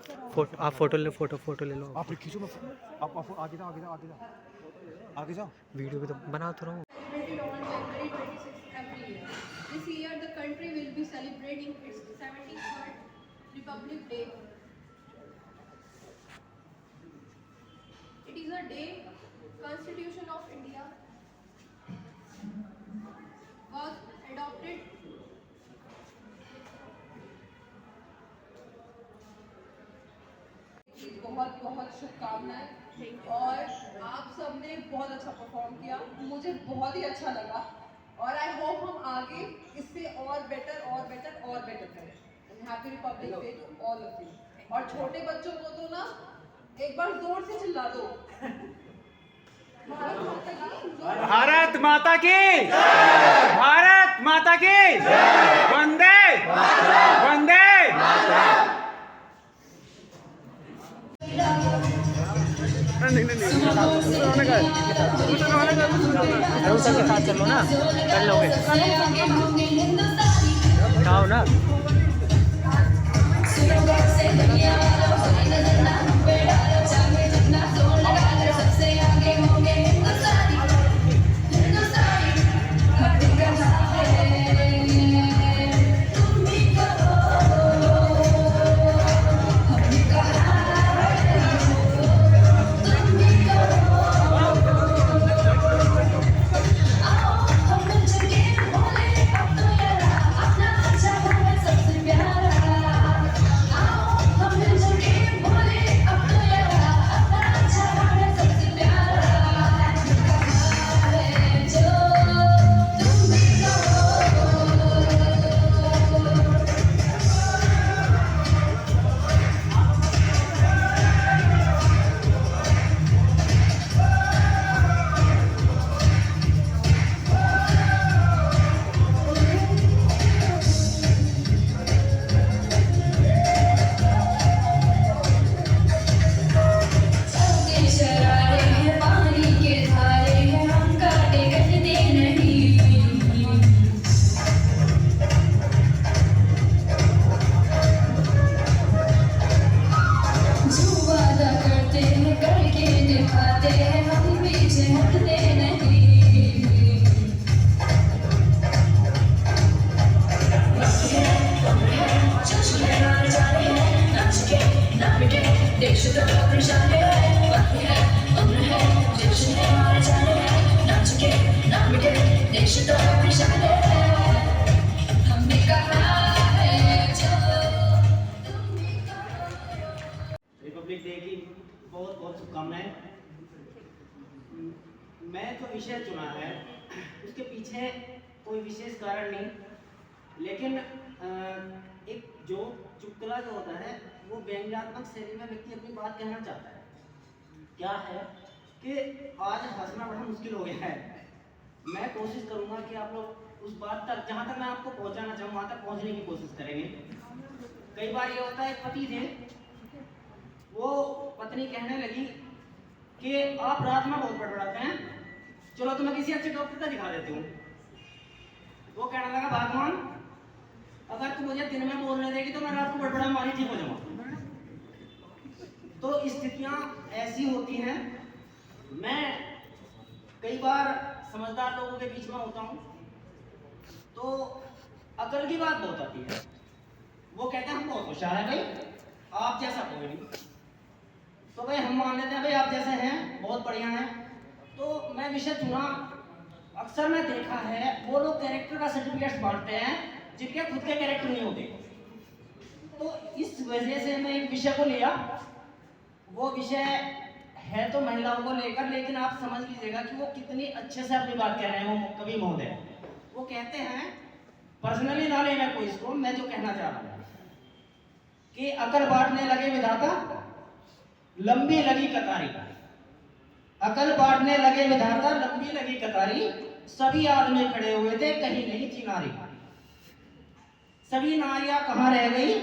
आप फोटो ले, फोटो ले लो। आप खींचो मत, आप आगे जाओ, आगे जाओ, आगे जाओ, आगे जाओ। वीडियो भी तो बना तो रहा हूँ। Celebrated on January 26th every year. This year, the country will be celebrating its 73rd Republic Day. It is a day Constitution of India was adopted. बहुत बहुत शुभकामनाएं और आप सबने बहुत अच्छा परफॉर्म किया, मुझे बहुत ही अच्छा लगा और आई होप हम आगे इससे और बेटर करें। Happy republic day to all of you. और छोटे बच्चों को तो ना एक बार जोर से चिल्ला दो, भारत माता की, भारत माता की, वंदे वंदे। के साथ चलो ना, कर लोगे खाओ ना। रिपब्लिक डे की बहुत बहुत शुभकामनाएं। मैं जो विषय चुना है उसके पीछे कोई विशेष कारण नहीं, लेकिन एक जो चुटकुला जो होता है वो व्यंग्यात्मक शैली में व्यक्ति अपनी बात कहना चाहता है। क्या है कि आज हंसना बड़ा मुश्किल हो गया है। मैं कोशिश करूंगा कि आप लोग उस बात तक, जहां तक मैं आपको पहुंचाना चाहूँ वहां तक पहुंचने की कोशिश करेंगे। कई बार ये होता है, पति थे, वो पत्नी कहने लगी कि आप रात में बहुत बड़बड़ाते हैं, चलो तो मैं किसी अच्छे डॉक्टर का दिखा देती हूँ। वो कहने लगा, भगवान अगर तू मुझे दिन में बोलने देगी तो मैं रात को बड़बड़ा मारी ठीक हो जाऊंगा। तो स्थितियां ऐसी होती हैं। मैं कई बार समझदार लोगों के बीच में होता हूँ तो अकल की बात बहुत आती है। वो कहते हैं हम बहुत होशियार हैं भाई, आप जैसा कोई नहीं। तो भाई हम मान लेते हैं भाई आप जैसे हैं, बहुत बढ़िया हैं। तो मैं विषय चुना, अक्सर मैं देखा है वो लोग कैरेक्टर का सर्टिफिकेट बांटते हैं जिनके खुद के कैरेक्टर नहीं होते। तो इस वजह से मैं एक विषय को लिया। वो विषय है तो महिलाओं को लेकर, लेकिन आप समझ लीजिएगा कि वो कितनी अच्छे से अपनी बात कह रहे हैं। वो कवि महोदय वो कहते हैं, पर्सनली ना लेना कोई इसको, मैं जो कहना चाह रहा हूँ कि अकल बांटने लगे विधाता, लंबी लगी कतारी। अकल बांटने लगे विधाता, लंबी लगी कतारी। सभी आदमी खड़े हुए थे, कहीं नहीं थी नारी। सभी नारियां कहाँ रह गई,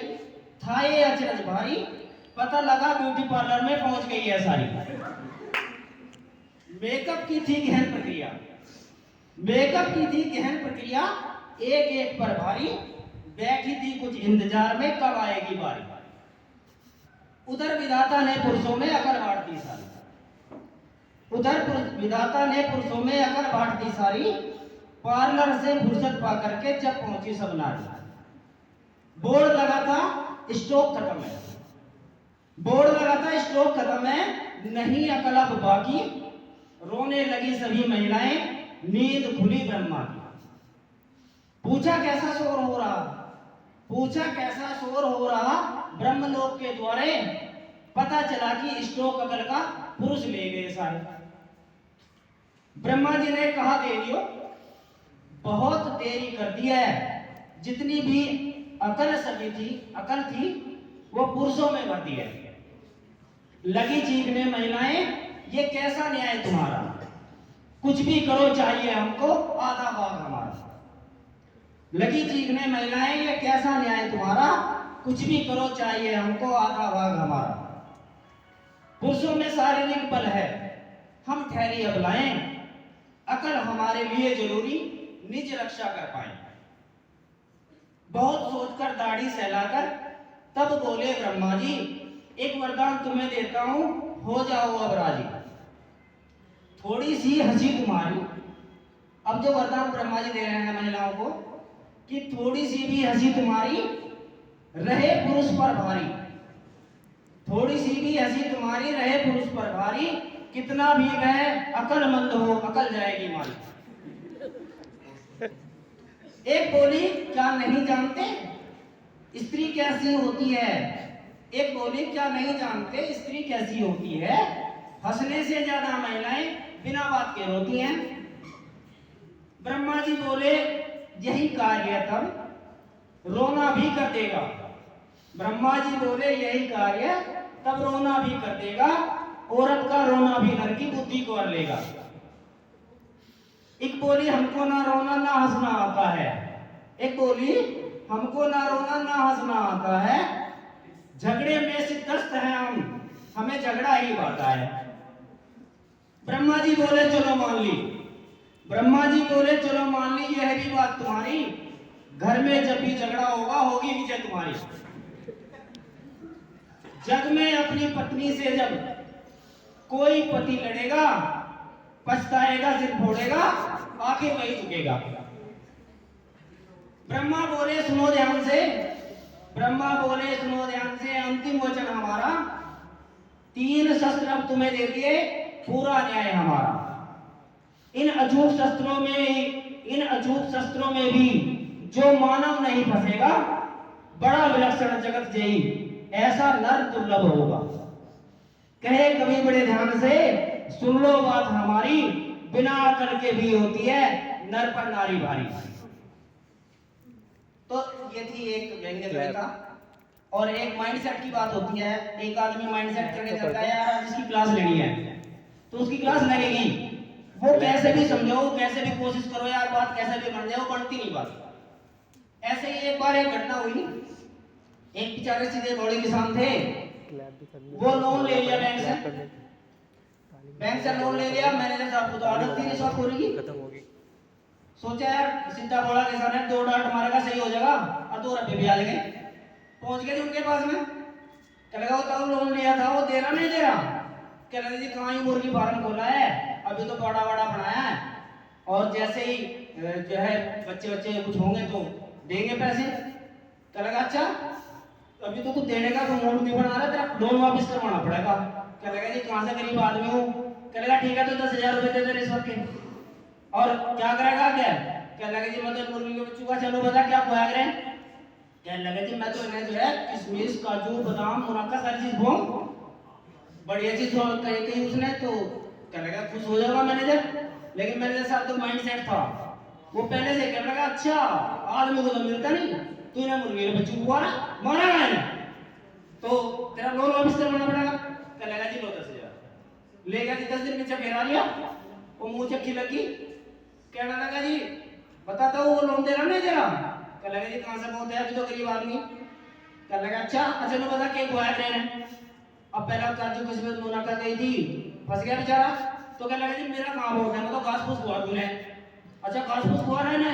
था ये अचरज भारी। पता लगा ब्यूटी पार्लर में पहुंच गई है सारी। मेकअप की थी गहन प्रक्रिया, मेकअप की थी गहन प्रक्रिया, एक एक पर भारी। बैठी थी कुछ इंतजार में, कब आएगी बारी। उधर विधाता ने पुरुषों में अकल बांट दी सारी, विधाता ने पुरुषों में अकल बांट दी सारी, पार्लर से फुर्सत पा करके जब पहुंची सब नारी। बोर्ड लगा था स्टॉक खत्म है, बोर्ड लगा था स्टॉक खत्म है, नहीं अकल अब बाकी, रोने लगी सभी महिलाएं, नींद खुली ब्रह्मा की। पूछा कैसा शोर हो रहा, पूछा कैसा शोर हो रहा, ब्रह्मलोक के द्वारे पता चला कि स्टॉक अकल का पुरुष ले गए सारे। ब्रह्मा जी ने कहा देवियों बहुत देरी कर दिया है, जितनी भी अकल सभी थी, अकल थी वो पुरुषों में भर दी है। लगी चीखने महिलाएं, ये कैसा न्याय तुम्हारा, कुछ भी करो चाहिए हमको आधा भाग हमारा। लगी चीखने महिलाएं, ये कैसा न्याय तुम्हारा, कुछ भी करो चाहिए हमको आधा भाग हमारा। पुरुषों में शारीरिक बल है, हम ठहरी अबलाएं, अकल हमारे लिए जरूरी, निज रक्षा कर पाए। बहुत सोचकर दाढ़ी सहलाकर तब बोले ब्रह्मा जी, एक वरदान तुम्हें देता हूं, हो जाओ अब राजी। थोड़ी सी हंसी तुम्हारी, अब जो वरदान ब्रह्मा जी दे रहे हैं महिलाओं को कि थोड़ी सी भी हंसी तुम्हारी रहे पुरुष पर भारी, थोड़ी सी भी हंसी तुम्हारी रहे पुरुष पर भारी, कितना भी वह अकलमंद हो अकल जाएगी मारी। एक बोली क्या नहीं जानते स्त्री कैसी होती है, एक बोली क्या नहीं जानते स्त्री कैसी होती है, हंसने से ज्यादा महिलाएं बिना बात के रोती हैं। ब्रह्मा जी बोले यही कार्य तब रोना भी कर देगा, ब्रह्मा जी बोले यही कार्य तब रोना भी कर देगा, औरत का रोना भी नर की बुद्धि को हर लेगा। एक बोली हमको ना रोना ना हंसना आता है, एक बोली हमको ना रोना ना हंसना आता है, झगड़े में सिद्धस्त हैं हम, हमें झगड़ा ही आता है। ब्रह्मा जी बोले चलो मान ली, ब्रह्मा जी बोले चलो मान ली, यह भी बात तुम्हारी, घर में जब भी झगड़ा होगा होगी विजय तुम्हारी। जग में अपनी पत्नी से जब कोई पति लड़ेगा, पछताएगा सिर फोड़ेगा, आखिर वही झुकेगा। ब्रह्मा बोले सुनो ध्यान से, ब्रह्मा बोले सुनो ध्यान से, अंतिम वचन हमारा, 3 शस्त्र अब तुम्हें दे दिए, पूरा न्याय हमारा। इन अछूत शस्त्रों में भी जो मानव नहीं फंसेगा, बड़ा विलक्षण जगत जयी ऐसा नर दुर्लभ होगा। कहे कभी बड़े ध्यान से, सुन लो बात हमारी, बिना अकल के भी होती है नर पर नारी भारी। तो ये थी एक व्यंग्य कविता। और एक माइंडसेट की बात होती है, एक आदमी माइंडसेट करके चलता है यार आज इसकी क्लास लेनी है, तो उसकी क्लास लगेगी, वो कैसे भी समझाओ, कैसे भी कोशिश करो यार, बात कैसे भी बन जाए, वो बनती नहीं बात। ऐसे ही एक बार एक घटना हुई, एक बेचारे सीधे बड़े किसान थे, वो लोन ले लिया बैंक से, बैंक से लोन ले लिया, मैनेजर साहब को तो आदत थी रिश्वतखोरी की, खत्म होगी। सोचा यार सीधा बड़ा किसान है, 2 डांट मारेगा सही हो जाएगा, और 2 रुपए भी आ जाएंगे। पहुंच गए उनके पास में, कह लगा वो तब लोन लिया था वो दे रहा नहीं दे रहा, कह लगा जी कहाँ ही मुर्गी फार्म खोला है, अभी तो बड़ा बड़ा बनाया है, और जैसे ही जो है बच्चे कुछ होंगे तो देंगे पैसे। कह लगा अच्छा अभी तो तू देने का तो मूड नहीं बना रहा, तेरा लोन वापस करवाना पड़ेगा। कह लगा जी कहाँ से गरीब आदमी हूँ, कह लगा ठीक है तो 10,000 रुपए दे दे रिश्वत के, और क्या करेगा क्या, कह लगा जी मैं तो मुर्गी के बच्चों का, चलो बता क्या खुआ करें, कह लगा जी मैं तो इन्हें जो है किशमिश काजू बादाम मुनक्का सारी चीज दूँ, बढ़िया चीज कही उसने, तो कह लगा खुश हो जाएगा मैनेजर। लेकिन मैनेजर साहब तो माइंड सेट था, वो पहले से कह लगा अच्छा आदमी को तो मिलता नहीं, तू इन्हें मुर्गी के बच्चों को मारा मैंने, तो तेरा लोन वापस करवाना पड़ेगा। कह लगा जी लो 10,000 ले गया जी, 10 दिन पीछे फेरा लिया, वो मुंह चक्की लगी, कहने लगा जी बताता हूँ वो लोन दे रहा नहीं दे रहा, कह लगा जी कहाँ से बहुत है, अभी तो गरीब आदमी। कह लगा अच्छा तो बता क्या हुआ है, अब पहला काजू किस्मत मुनाफा गई थी, फंस गया बेचारा, तो कह लगा जी मेरा काम हो गया, मतलब घास फूस हुआ तूने, अच्छा घास फूस हुआ है ना,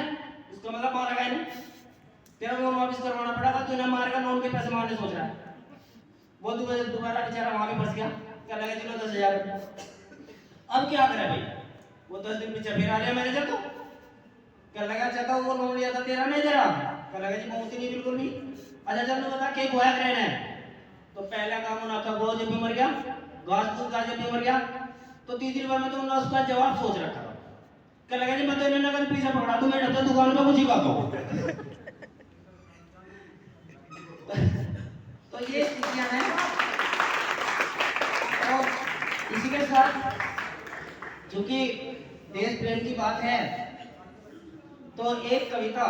इसका मतलब मारा गया ना, तेरा लोन वापस करवाना पड़ेगा, तूने मारेगा लोन के पैसे मारने सोच रहा है। वो दोबारा बेचारा वहां भी फंस गया, क्या लगा चलो 10,000। अब क्या करे भाई, वो 10 दिन पीछे फिर आ गया मैनेजर को, क्या लगा चाहता वो लोन लिया था तेरा नहीं तेरा, क्या लगा जी पहुंची नहीं बिल्कुल भी। अच्छा चल तू बता के गोया करे है, तो पहला काम उन्होंने कहा गो जब भी मर गया, घास फूस का जब भी मर गया, तो तीसरी बार में तो उन्होंने उसका जवाब सोच रखा था, क्या लगा जी मैं तो इन्होंने कल पीछे पकड़ा दूं, मैं तो दुकान पे कुछ ही खाता हूं। तो ये स्थितियां हैं। और इसी के साथ चूंकि देश प्रेम की बात है, तो एक कविता,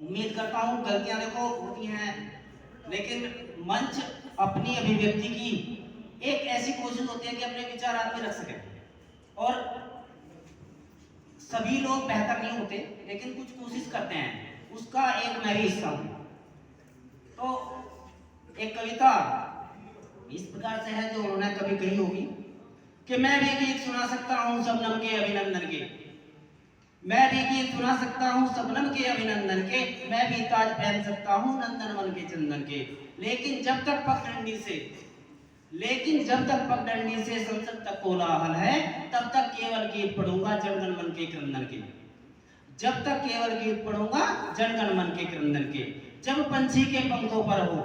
उम्मीद करता हूं गलतियां देखो होती हैं, लेकिन मंच अपनी अभिव्यक्ति की एक ऐसी कोशिश होती है कि अपने विचार आदमी रख सके, और सभी लोग बेहतर नहीं होते लेकिन कुछ कोशिश करते हैं, उसका एक मैं भी हिस्सा हूं। तो एक कविता इस प्रकार से है जो उन्होंने कभी कही होगी कि मैं भी गीत सुना सकता हूं शबनम के अभिनंदन के, मैं भी गीत सुना सकता हूं शबनम के अभिनंदन के, मैं भी ताज पहन सकता हूं नंदनवन के चंदन के, लेकिन जब तक पगडंडी से संसद तक कोलाहल है, तब तक केवल गीत पढ़ूंगा जनगण मन के क्रंदन के, जब तक केवल गीत पढ़ूंगा जनगण मन के क्रंदन के। जब पंछी के पंखों पर हो,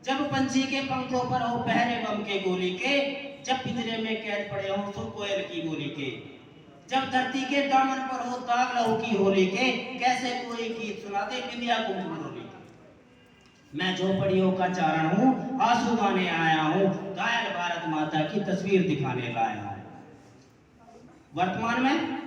जब पंछी के पंखों पर हो पहरे बम के गोली के, जब पिंजरे में कैद पड़े हो सुर कोयल की बोली के, जब धरती के दामन पर हो दाग लहू की होली के, कैसे कोई गीत सुना दे बिंदिया कुमकुम होली के। मैं झोपड़ियों का चारण हूँ, आंसू गाने आया हूँ, घायल भारत माता की तस्वीर दिखाने लाया हूँ। वर्तमान में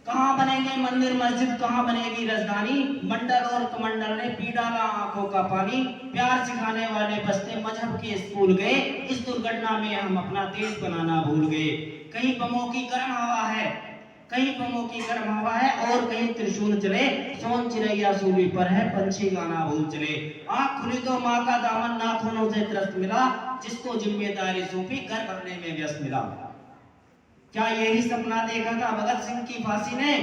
कहाँ बनेंगे मंदिर मस्जिद, कहाँ बनेगी राजधानी, मंडल और कमंडल ने पी डाला आंखों का पानी, प्यार सिखाने वाले बस्ते मजहब के स्कूल गए, इस दुर्घटना में हम अपना देश बनाना भूल गए। कहीं बमों की गर्म हवा है, कहीं बमों की गर्म हवा है, और कहीं त्रिशूल चले, सोन चिड़ैया सूली पर है, पंछी गाना भूल चले। आँख खुली तो माँ का दामन नाखूनों से त्रस्त मिला, जिसको जिम्मेदारी सौंपी घर भरने में व्यस्त मिला। क्या यही सपना देखा था भगत सिंह की फांसी ने,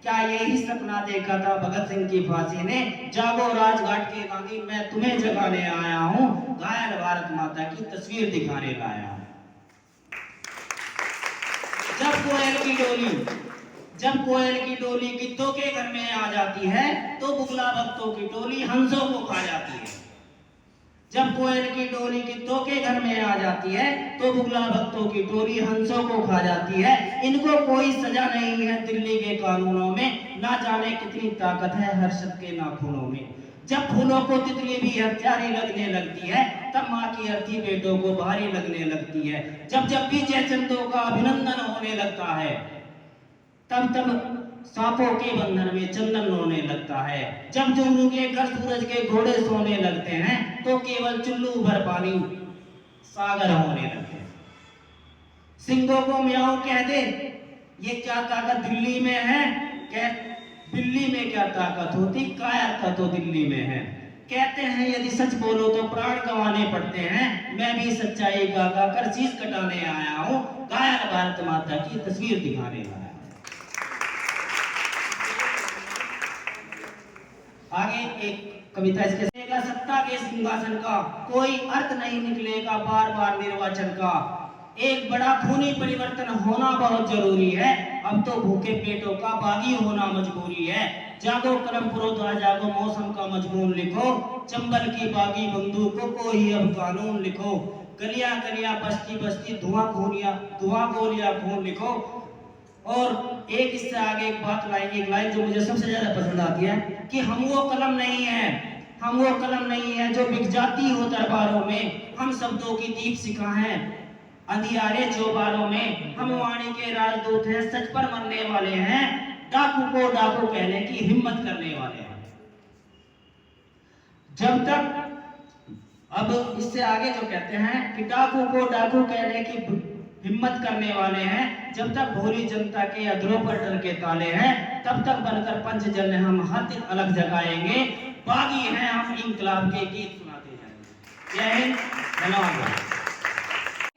क्या यही सपना देखा था भगत सिंह की फांसी ने, जागो राजघाट के गांधी मैं तुम्हें जगाने आया हूँ, घायल भारत माता की तस्वीर दिखाने लाया हूँ। जब कोयल की डोली गिद्धों के घर में आ जाती है, तो बुगला भक्तों की टोली हंसों को खा जाती है। जब कोयल की डोली गिद्धों के घर में आ जाती है, तो बुगला भक्तों की टोली हंसों को खा जाती है। इनको कोई सजा नहीं है दिल्ली के कानूनों में, ना जाने कितनी ताकत है हर्षद के नाखूनों में। जब फूलों को तितली भी हथियारी लगने लगती है, तब माँ की अर्थी बेटों को भारी लगने लगती है। जब जब भी जयचंदों का अभिनंदन होने लगता है, तब तब सांपों के बंधन में चंदन रोने लगता है। जब जुगनू के घर सूरज के घोड़े सोने लगते हैं, तो केवल चुल्लू भर पानी सागर होने लगते हैं। सिंगों को म्याऊं कह दे, ये क्या ताकत दिल्ली में है, कह दिल्ली में क्या ताकत होती, कायरता तो दिल्ली में है। कहते हैं यदि सच बोलो तो प्राण गंवाने पड़ते हैं, मैं भी सच्चाई गा गा कर शीश कटाने आया हूँ, घायल भारत माता की तस्वीर दिखाने आया। आगे एक कविता इसके सत्ता के सिंहासन का कोई अर्थ नहीं निकलेगा बार बार निर्वाचन का, एक बड़ा खूनी परिवर्तन होना बहुत जरूरी है, अब तो भूखे पेटों का बागी होना मजबूरी है। जागो कलम पुरोधा जागो मौसम का मजमून लिखो, चंबल की बागी बंदूकों को ही अब कानून लिखो, गलियां गलियां बस्ती बस्ती धुआं गोलियां खून लिखो। और एक इससे आगे एक लाइन जो मुझे सबसे ज्यादा पसंद आती है कि हम वो कलम नहीं है जो बिक जाती हो दरबारों में, हम शब्दों की दीपशिखा हैं अंधियारे चौबारों में, हम वाणी के राजदूत हैं सच पर मरने वाले हैं, डाकू को डाकू कहने की हिम्मत करने वाले हैं। जब तक अब इससे आगे जो कहते हैं कि डाकू को डाकू कहने की हिम्मत करने वाले हैं, जब तक भोली जनता के अधरों पर डर के ताले हैं, तब तक बनकर पंचजन्य हम हर दिन अलग जगाएंगे, बागी हैं हम इंकलाब के गीत सुनाते जाएंगे। जय हिंद, धन्यवाद।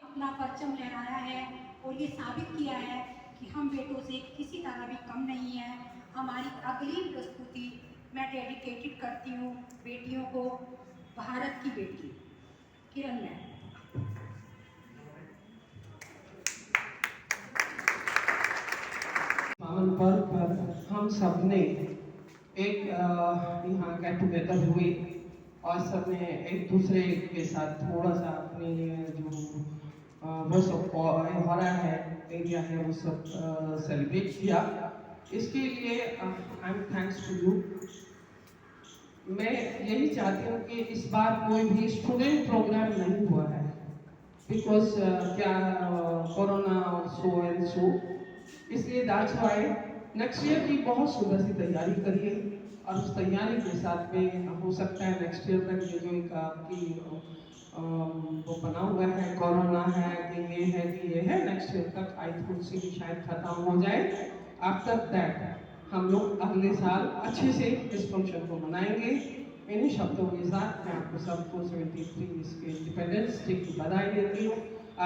अपना परचम लहराया है और ये साबित किया है कि हम बेटों से किसी तरह भी कम नहीं है। हमारी अगली प्रस्तुति मैं डेडिकेटेड करती हूँ बेटियों को, भारत की बेटी किरण मैम। पावन पर्व पर हम सब ने एक यहाँ गेट टुगेदर हुए और सब ने एक दूसरे के साथ थोड़ा सा अपने जो वो सब हो रहा है एरिया है वो सब सेलिब्रेट किया। इसके लिए I am thanks to you. मैं यही चाहती हूँ कि इस बार कोई भी स्टूडेंट प्रोग्राम नहीं हुआ है बिकॉज क्या कोरोना और सो एंड सो, इसलिए दैट्स व्हाई नेक्स्ट ईयर की बहुत सुंदर सी तैयारी करिए और उस तैयारी के साथ में हो सकता है नेक्स्ट ईयर तक ये जो एक आपकी वो बना हुआ है कोरोना है कि ये है नेक्स्ट ईयर तक आई थिंक से शायद खत्म हो जाए। आफ्टर दैट हम लोग अगले साल अच्छे से इस फंक्शन को मनाएंगे। इन्हीं शब्दों के साथ मैं आपको सबको 73 इसके इंडिपेंडेंस डे की बधाई देती हूँ।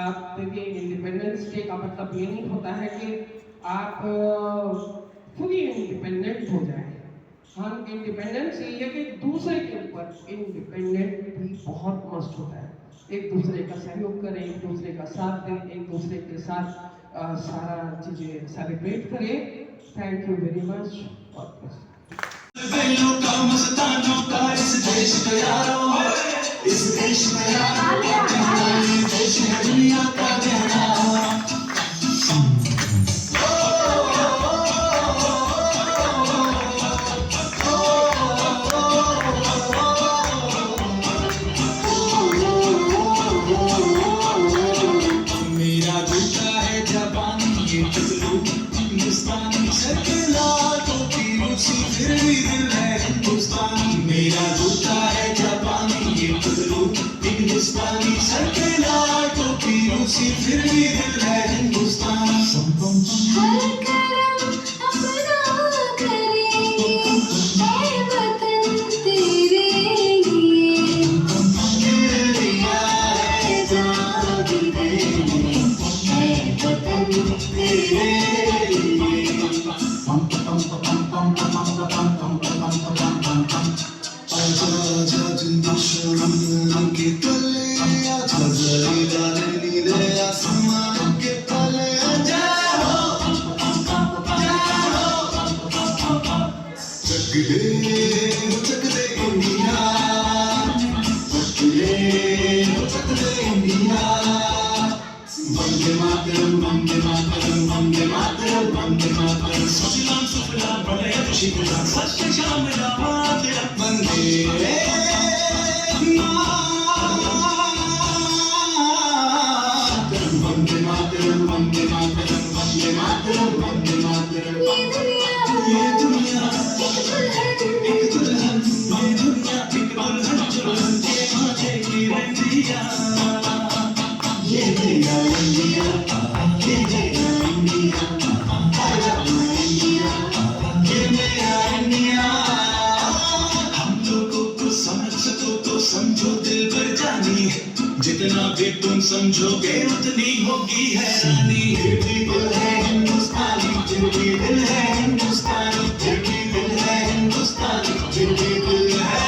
आप देखिए इंडिपेंडेंस डे का मतलब ये नहीं होता है कि आप फुली इंडिपेंडेंट हो जाए। हम इंडिपेंडेंस ये है कि दूसरे के ऊपर इंडिपेंडेंट भी बहुत मस्त होता है। एक दूसरे का सहयोग करें, एक दूसरे का साथ दें, एक दूसरे के साथ सारा चीजें सेलिब्रेट करें। Thank you very much. इस देश में दुनिया का मेरा जूता है जापानी ये बदलू हिंदुस्तानी सरकेला टोपी रूसी फिर भी दिल है हिंदुस्तानी। हर करम अपना करेंगे ऐ वतन तेरे लिए दिया है जान भी देंगे ऐ वतन तेरे के तले आजा डाले नीले आसमान के तले चक दे इंडिया चक दे इंडिया। वंदे मातरम वंदे मातरम वंदे मातरम वंदे मातरम सुजलाम सुफलाम प्रलयं शीतलां सत्य श्यामलां वंदे वंदे मातरम वंदे मातरम वंदे मातरम वंदे मातरम। ये दुनिया एक दुल्हन ये दुनिया एक दुल्हन दुल्हन के माथे की रंजिया। ये मेरा इंडिया ये मेरा इंडिया इंडिया ये मेरा इंडिया। हम लोगों को समझ सको तो समझो दिल भर जानी, जितना भी तुम समझोगे उतनी होगी हैरानी। फिर भी दिल है हिंदुस्तानी फिर भी दिल है हिंदुस्तानी फिर भी दिल है हिंदुस्तानी फिर भी दिल है।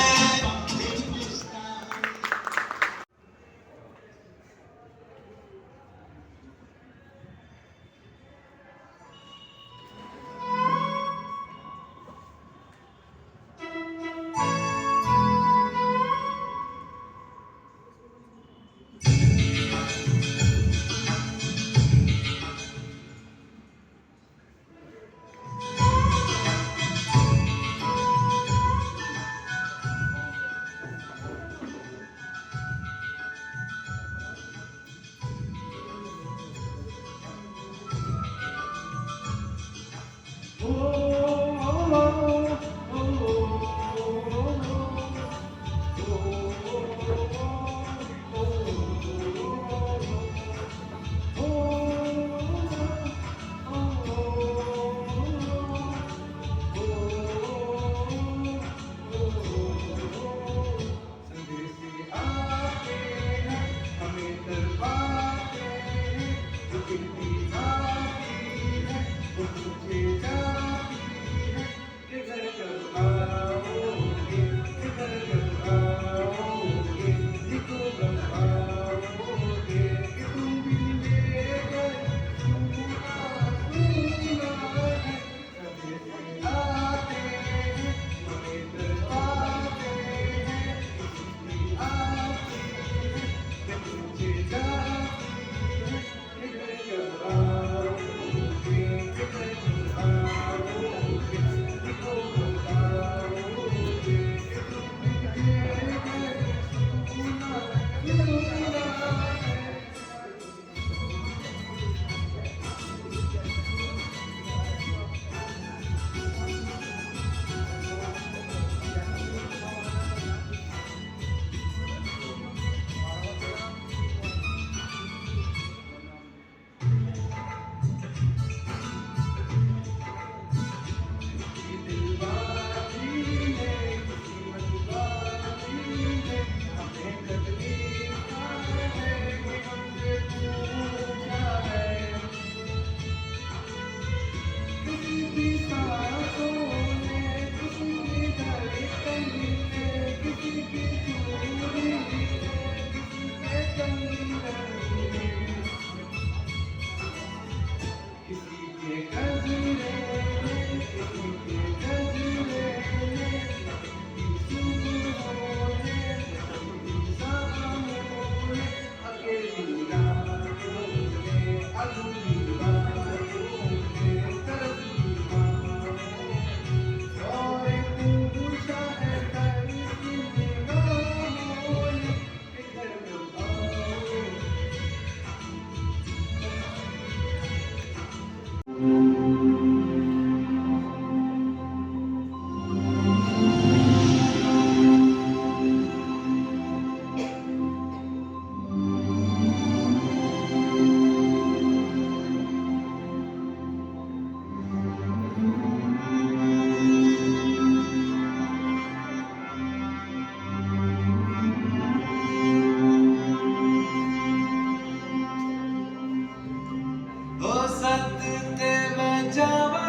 हो सत ते मैं जावा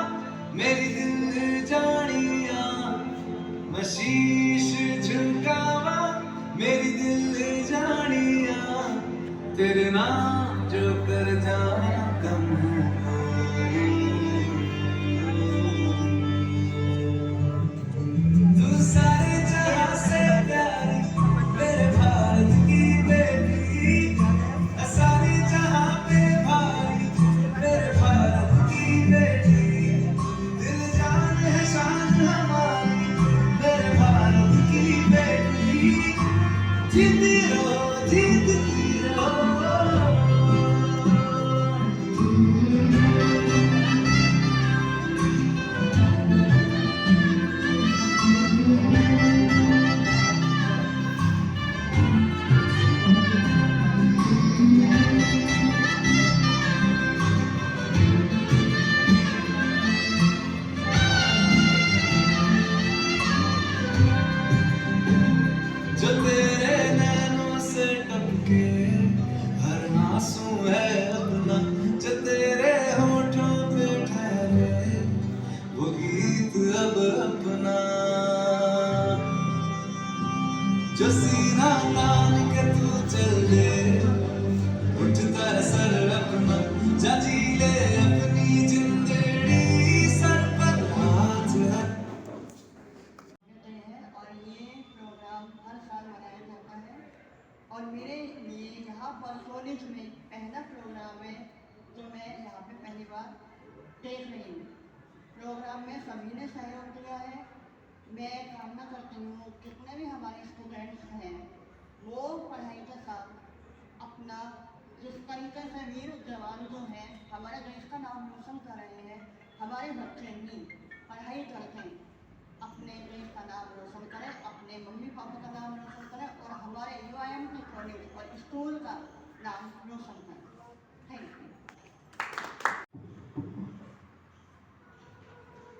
मेरी दिल जानिया मैं शीश झुकावा मेरी दिल जानिया तेरे नाम जो कर जावा कम तू सारे जहां से प्यारी मेरे भारत की बेटी सारी जहां पे भारी मेरे भारत की बेटी दिल जान है शान हमारी मेरे भारत की बेटी जीती रहो जीतती रहो जो तेरे नैनों से टपके हर आंसू है अपना जो तेरे होठों पे ठहरे वो गीत अब अपना जो सीना तान के तू चल दे उठता है सर अपना जा जी ले अपनी जिंदड़ी सर पर हाथ है करते हैं और ये प्रोग्राम हर साल मनाया जाता है और मेरे लिए यहाँ पर कॉलेज में पहला प्रोग्राम है जो मैं यहाँ पे पहली बार देख रही हूँ। प्रोग्राम में सभी ने सहयोग दिया है। मैं कामना करती हूँ जितने भी हमारे स्टूडेंट्स हैं वो पढ़ाई के साथ अपना जिस तरीके से वीर जवान जो हैं हमारे देश का नाम रोशन कर रहे हैं हमारे बच्चे भी पढ़ाई करके अपने देश का नाम रोशन करें अपने मम्मी पापा का नाम रोशन करें और हमारे UIM के कॉलेज और स्कूल का नाम रोशन करें। Thank you.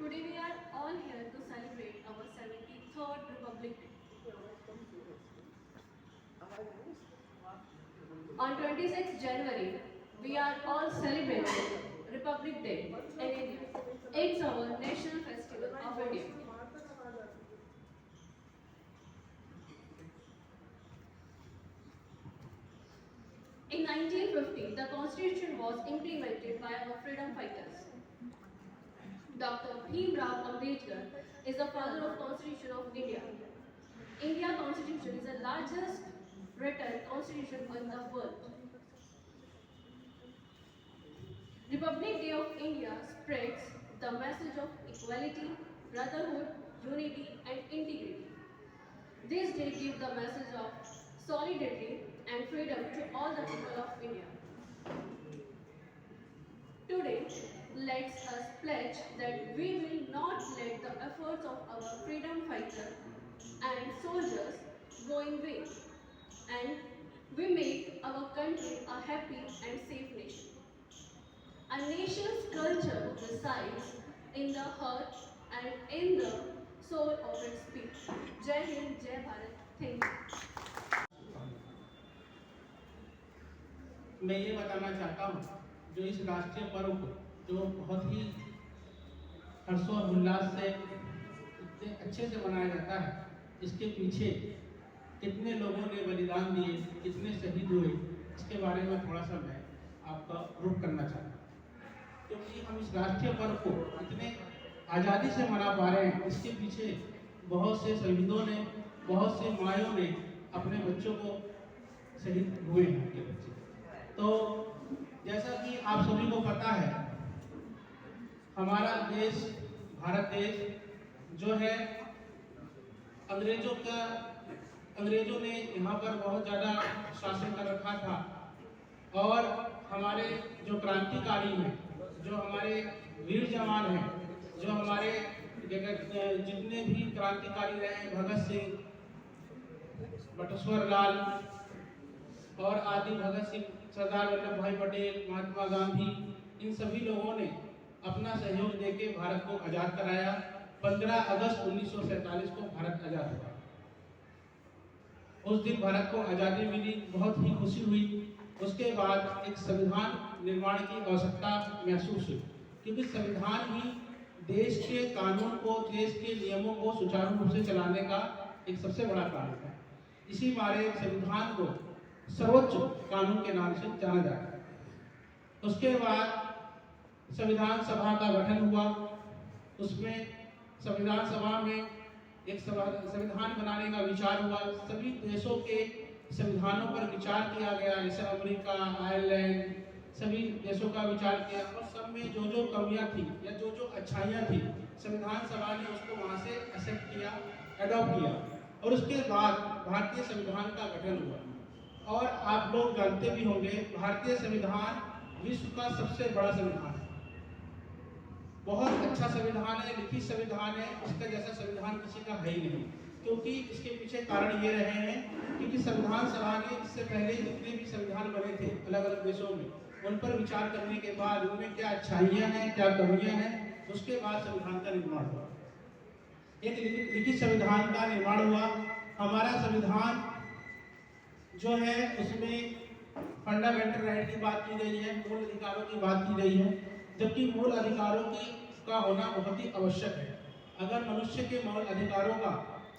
Today we are all here to celebrate our 73rd Republic Day. On 26th January, we are all celebrating Republic Day in India. It's our national festival of India. In 1950, the constitution was implemented by our freedom fighters. Dr. Bhim Rao Ambedkar is the father of Constitution of India. India Constitution is the largest written constitution in the world. Republic Day of India spreads the message of equality, brotherhood, unity and integrity. This day gives the message of solidarity freedom to all the people of India. Today, let us pledge that we will not let the efforts of our freedom fighters and soldiers go in vain, and we make our country a happy and safe nation. A nation's culture resides in the heart and in the soul of its people. Jai Hind, Jai Bharat. Thank you. मैं ये बताना चाहता हूँ, जो इस राष्ट्रीय पर्व को जो बहुत ही हर्षोल्लास से इतने अच्छे से मनाया जाता है, इसके पीछे कितने लोगों ने बलिदान दिए, कितने शहीद हुए, इसके बारे में थोड़ा सा मैं आपका रुख करना चाहता हूँ। क्योंकि हम इस राष्ट्रीय पर्व को इतने आज़ादी से मना पा रहे हैं, इसके पीछे बहुत से शहीदों ने, बहुत से मायों ने अपने बच्चों को शहीद हुए हैं उनके बच्चे। तो जैसा कि आप सभी को पता है, हमारा देश, भारत देश जो है, अंग्रेजों ने यहाँ पर बहुत ज़्यादा शासन कर रखा था, और हमारे जो क्रांतिकारी हैं, जो हमारे वीर जवान हैं, जो हमारे जितने भी क्रांतिकारी रहे, भगत सिंह, बटुकेश्वर लाल और आदि, भगत सिंह, सरदार वल्लभ भाई पटेल, महात्मा गांधी, इन सभी लोगों ने अपना सहयोग देके भारत को आज़ाद कराया। 15 अगस्त 1947 को भारत आज़ाद हुआ। उस दिन भारत को आज़ादी मिली, बहुत ही खुशी हुई। उसके बाद एक संविधान निर्माण की आवश्यकता महसूस हुई, क्योंकि संविधान ही देश के कानून को, देश के नियमों को सुचारू रूप से चलाने का एक सबसे बड़ा कानून है। इसी बारे संविधान को सर्वोच्च कानून के नाम से जाना जाता है। उसके बाद संविधान सभा का गठन हुआ। उसमें संविधान सभा में एक संविधान बनाने का विचार हुआ। सभी देशों के संविधानों पर विचार किया गया, जैसे अमेरिका, आयरलैंड, सभी देशों का विचार किया, और सब में जो जो कमियां थी या जो जो अच्छाइयां थी, संविधान सभा ने उसको वहां से एक्सेप्ट किया, अडॉप्ट किया, और उसके बाद भारतीय संविधान का गठन हुआ। और आप लोग जानते भी होंगे, भारतीय संविधान विश्व का सबसे बड़ा संविधान है। बहुत अच्छा संविधान है, लिखित संविधान है, इसका जैसा संविधान किसी का है ही नहीं। क्योंकि इसके पीछे कारण ये रहे हैं, क्योंकि संविधान सभा ने इससे पहले जितने भी संविधान बने थे अलग अलग देशों में, उन पर विचार करने के बाद उनमें क्या अच्छाइयाँ हैं, क्या कमियाँ हैं, उसके बाद संविधान का निर्माण हुआ। एक लिखित संविधान का निर्माण हुआ। हमारा संविधान जो है, उसमें फंडामेंटल राइट की बात की गई है, मूल अधिकारों की बात की गई है, जबकि मूल अधिकारों का होना बहुत ही आवश्यक है। अगर मनुष्य के मूल अधिकारों का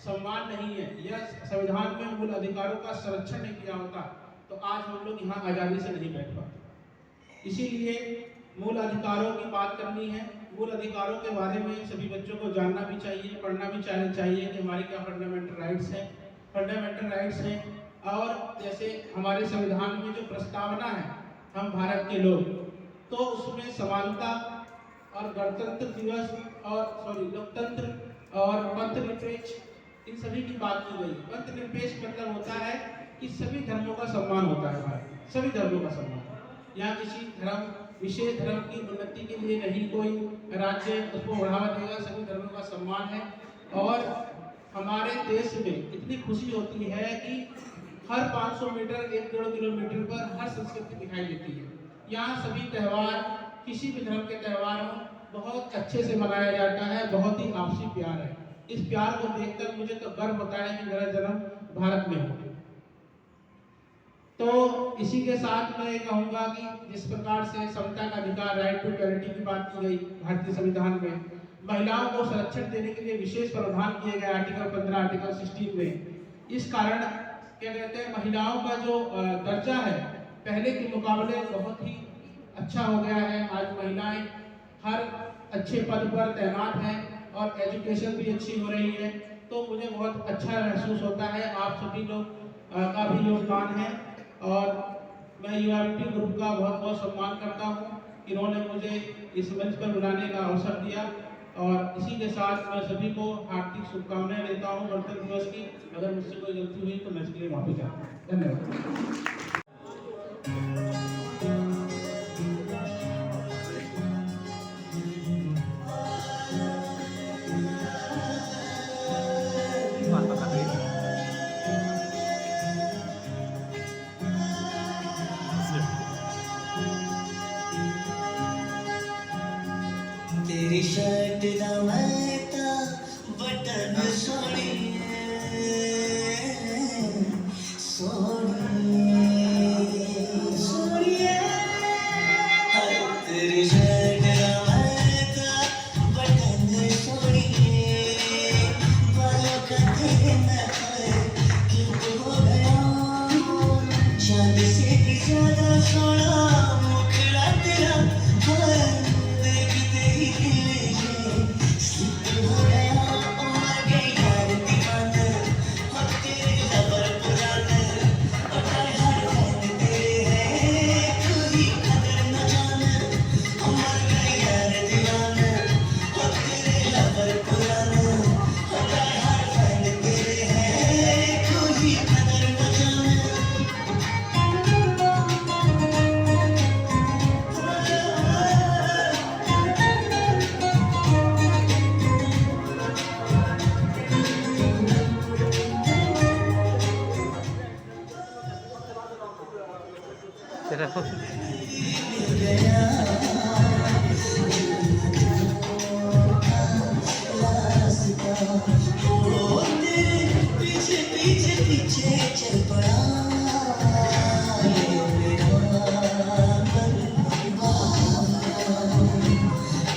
सम्मान नहीं है या संविधान में मूल अधिकारों का संरक्षण नहीं किया होता, तो आज हम लोग यहाँ आज़ादी से नहीं बैठ पाते। इसीलिए मूल अधिकारों की बात करनी है। मूल अधिकारों के बारे में सभी बच्चों को जानना भी चाहिए, पढ़ना भी चाहिए कि हमारे क्या फंडामेंटल राइट्स हैं। फंडामेंटल राइट्स हैं, और जैसे हमारे संविधान में जो प्रस्तावना है, हम भारत के लोग, तो उसमें समानता और गणतंत्र दिवस और लोकतंत्र और पंथनिरपेक्ष, इन सभी की बात की गई। पंथनिरपेक्ष मतलब होता है कि सभी धर्मों का सम्मान होता है भारत, सभी धर्मों का सम्मान। यहाँ किसी धर्म, विशेष धर्म की उन्नति के लिए नहीं कोई राज्य उसको बढ़ावा देगा, सभी धर्मों का सम्मान है। और हमारे देश में इतनी खुशी होती है कि हर 500 मीटर, 1-1.5 किलोमीटर पर हर संस्कृति दिखाई देती है। यहाँ सभी त्यौहार, किसी भी धर्म के त्यौहार हो, बहुत अच्छे से मनाया जाता है, बहुत ही आपसी प्यार है। इस प्यार को देखकर मुझे तो गर्व होता है कि मेरा जन्म भारत में हो। तो इसी के साथ मैं ये कहूँगा कि जिस प्रकार से समता का अधिकार, राइट टू इक्वालिटी की बात की गई भारतीय संविधान में, महिलाओं को संरक्षण देने के लिए विशेष प्रावधान किए गए आर्टिकल 15, आर्टिकल 16 में। इस कारण क्या कहते हैं, महिलाओं का जो दर्जा है पहले के मुकाबले बहुत ही अच्छा हो गया है। आज महिलाएं हर अच्छे पद पर तैनात हैं और एजुकेशन भी अच्छी हो रही है। तो मुझे बहुत अच्छा महसूस होता है। आप सभी लोग का भी योगदान है, और मैं यूआईटी ग्रुप का बहुत बहुत सम्मान करता हूँ, इन्होंने मुझे इस मंच पर बुलाने का अवसर दिया। और इसी के साथ मैं सभी को हार्दिक शुभकामनाएं देता हूँ गणतंत्र दिवस की। अगर मुझसे कोई गलती हुई तो मैं इसके लिए माफी चाहता हूँ। धन्यवाद। दा मैं ता बटन सोनिए सोनिए हाय तेरी शर्ट दा मैं ता बटन सोनिए बालों का तेरे नखरे क्यों हो गया चांद से भी ज्यादा सोना मुखड़ा तेरा हाय देखते ही दिल ये स्लिप हो गया ओ मर गई यार दीवाना हो तेरे लवर पुराना और हर फैन तेरे है कोई कदर न जाना ओ मर गई यार दीवाना हो तेरे लवर पुराना और हर फैन तेरे है कोई कदर न जाना चलो पीछे पीछे पीछे चल पड़ा ये मेरा मन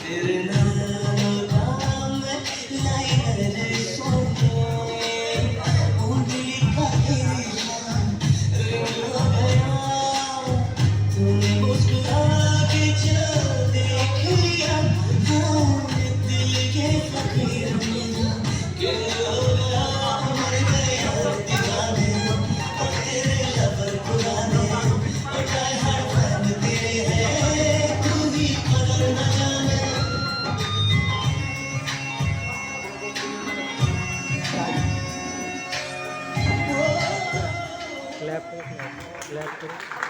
तेरे नाम में लाइनर सोने उंगली का इशारा रिंग हो गया तूने मुस्कुरा के जो देख लिया हाँ दिल के फकीर मेरा क्या हो गया मर गए यार दीवाने और तेरे लवर पुराने और हर फैन तेरे है तू ही कदर न जाने क्लैप करो